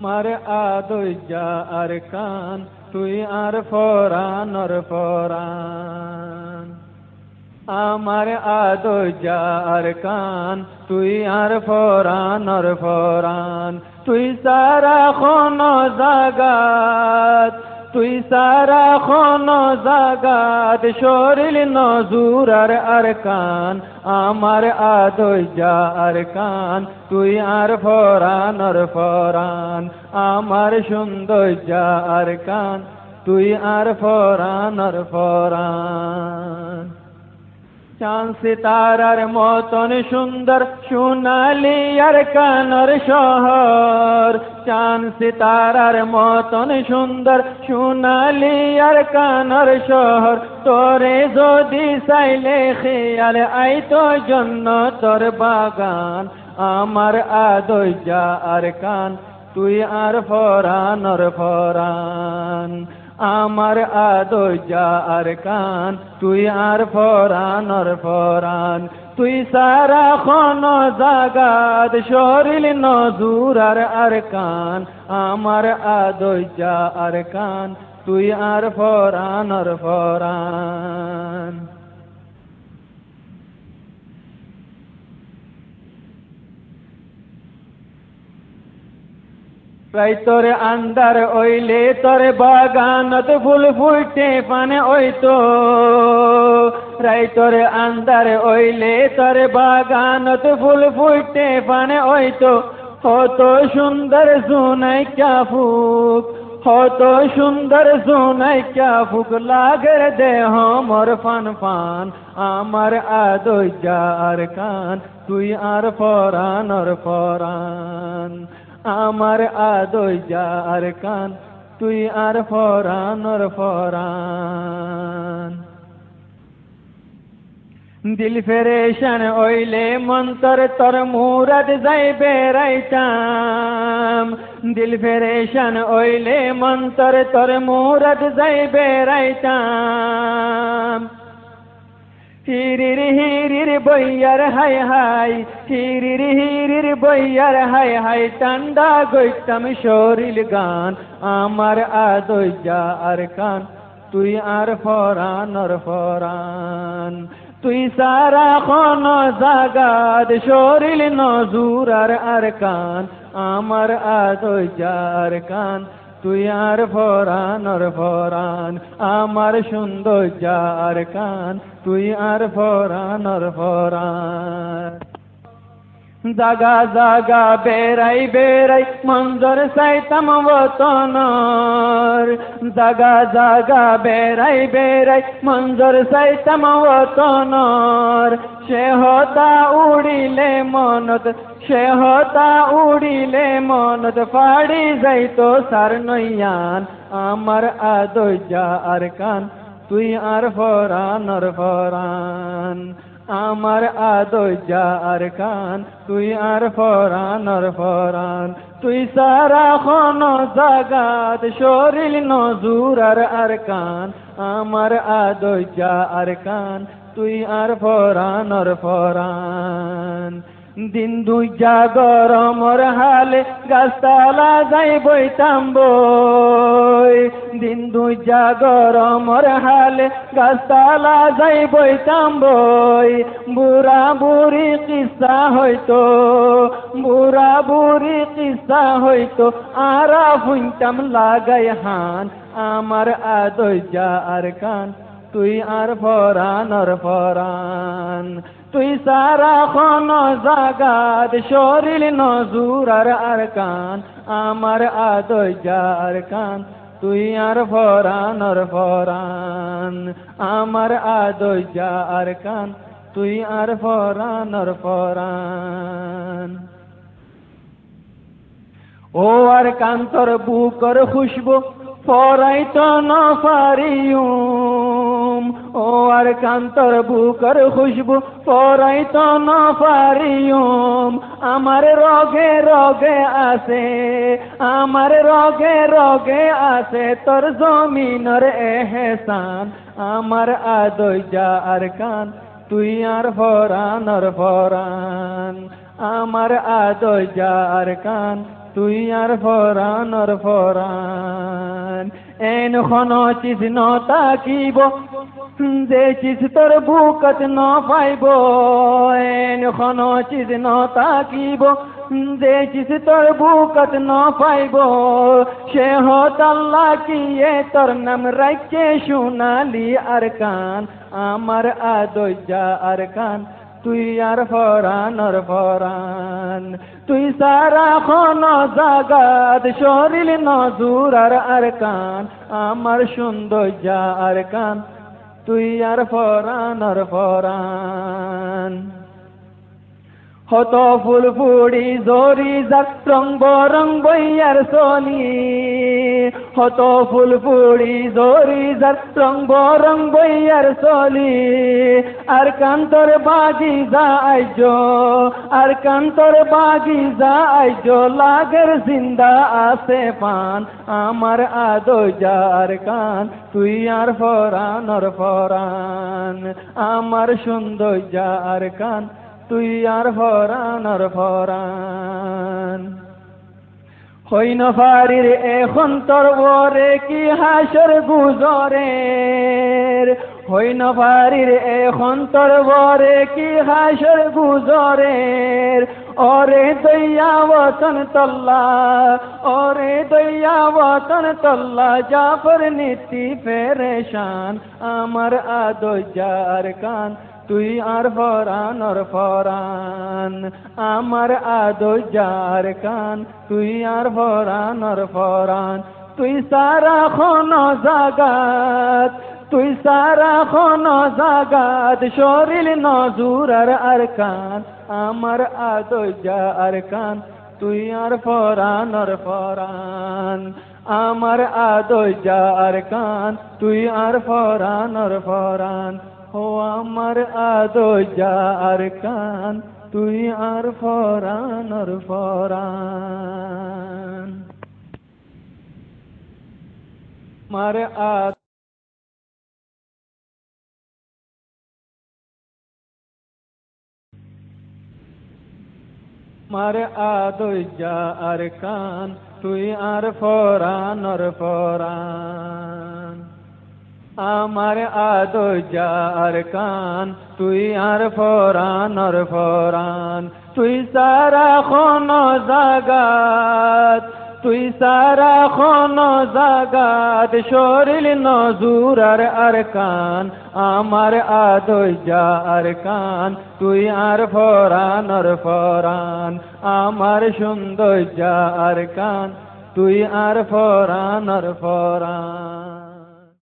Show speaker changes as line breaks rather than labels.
আমার আদৈজা আর কান তুই আর ফরানর ফরান। আমার আদৈজা আর কান তুই আর ফরানর ফরান। তুই সারা খন জাগাত, তুই সারা খন জাগাত শরীর নজুর আর কান। আমার আদৈজা আর কান তুই আর ফরানর ফরান। আমার সৌন্দর্যা আর কান তুই আর ফরানর ফরান। চাঁদ সিতারার মতন সুন্দর সোনালি আর কানর শহর। চাঁদ সিতারার মতন সুন্দর সোনালি আর কানর শহর। তোরে যদি চাইলে খেয়াল আইতো জন্নতর বাগান। আমার আদৈজা আর কান তুই আর ফরানর ফরান। আমার আদৈজা আর কান তুই আর ফরানর ফরান। তুই সারা খন জাগাত শরীর নজুর আর কান। আমার আদৈজা আর কান তুই আর ফরানর ফরান। রাই তোরে আন্দার ওইলে তোরে বাগানত ফুল ফুটে পানে ওইতো। রাই তোরে আন্দার ওইলে তোরে বাগানত ফুল ফুটে পানে ওইতো। কত সুন্দর সুনাই ক্যা ফুক, কত সুন্দর সুনাই ক্যা ফুক লাগের দেহ মোর ফান ফান। আমার আদৈজা আর কান তুই আর ফরানর ফরান। আমার আদৈজা আর কান তুই আর ফরানর ফরান। দিল ফেরেশান ওইলে মন্তর তোর মুরাদ যাই বেড়াইতাম। দিল ফেরেশান ওইলে মন্তর তোর মুরাদ যাই বেড়াইতাম। হিরির হিরির বইয়ার হাই হাই, হিরির হিরির বইয়ার হাই হাই টান্ডা গইতাম শরীর গান। আমার আদৈজা আর কান তুই আর ফরানর ফরান। তুই সারা খন জাগাত শরীর নজুর আর কান। আমার আদৈজা আর কান তুই আর ফরানর ফরান। আমার সৌন্দর্যা আর কান তুই আর ফরানর ফরান। জাগা জাগা বেড়াই বেড়াই মঞ্জর সাইতাম ওতনর। জাগা জাগা বেড়াই বেড়াই মঞ্জর সাইতাম ওতনর। সে হতা উড়িলে মনত, সে হতা উড়িলে মনত ফাড়ি যাইতো সার নইয়ান। আমার আদৈজা আর কান তুই আর ফরানর ফরান। আমার আদৈজা আর কান তুই আর ফরানর ফরান। তুই সারা খন জাগাত শরীর নজুর আর কান। আমার আদৈজা আর কান তুই আর ফরানর ফরান। দিন দুই জাগরমর হালে গাছতলা যাই বইতাম বই। দিন দুই জাগরমর হালে গাছতলা যাই বইতাম বই। বুড়া বুড়ি কিসা হইতো, বুড়া বুড়ি কিসা হইতো আরা ফুইতাম লাগাই হান। আমার আদৈজা আর কান তুই আর ফরানর ফরান। তুই সারা খন জাগাত শরীর নজুর আর কান। আমার আদৈজা আর কান তুই আর ফরানর ফরান। আমার আদৈজা আর কান তুই আর ফরানর ফরান। ও আর কান তোর বুকর খুশবু ফরাইতো না পারিউম। ও আর কান তোর বুকর খুশবু ফরাইতো না পারিউম। আমার রগে রগে আছে, আমার রগে রগে আছে তোর জমিনের এহসান। আমার আদৈজা আর কান তুই আর ফরানর ফরান। আমার আদর্জা আর কান তুই আর ফরান আর ফরান এন খন চিজ ন তাকিব যে চিজ তোর বুকত ন পাইব এন খন চিজ ন তাকিব যে চিজ তোর বুকত ন পাইব সে হত আল্লাহ কি এ তোর নাম রাখে সোনালি আর কান আমার আদর্জা আর কান তুই আর ফরান আর ফরান তুই সারা খন জাগাত শরীর নজুর আর কান আমার সৌন্দর্যা আর কান তুই আর ফরান আর ফরান হত ফুল ফুড়ি জরি যাক রং বরং বইয়ার সলি হত ফুল ফুড়ি জরি যাক রং বরং বইয়ার সলি আর কান্তর বাগি যাইজ আর কান্তর বাগি যাইজ লাগের জিন্দা আছে পান আমার আদর্জা আর কান তুই আর ফরান আর ফরান আমার সৌন্দর্যা আর কান তুই আর ফরান আর ফরান হইন ফারির এখন তোর ওরে কি হাসর গুজরের হইন ফারির এখন তোর ওরে কি হাসর গুজরের ওরে দইয়া ওতন তল্লা ওরে দইয়া ওতন তল্লা জাফর নীতি ফেরেশান আমার আদর্জা আর কান তুই আর ফরান আর ফরান আমার আদর্জা আর কান তুই আর ফরান আর ফরান তুই সারা খন জাগাত তুই সারা খন জাগাত শরীর নজুর আর কান আমার আদর্জা আর কান তুই আর ফরান আর ফরান আমার আদর্জা আর কান তুই আর ফরান আর ফরান ও আমার আদর্জা আর কান তুই আর ফরান আর ফরান আমার আদর্জা আর কান তুই আর ফরান আর ফরান আমার আদর্জা আর কান তুই আর ফরান আর ফরান তুই সারা খন জাগাত তুই সারা খন জাগাত শরীর নজুর আর কান আমার আদর্জা আর কান তুই আর ফরান আর ফরান আমার সৌন্দর্যা আর কান তুই আর ফরান আর ফরান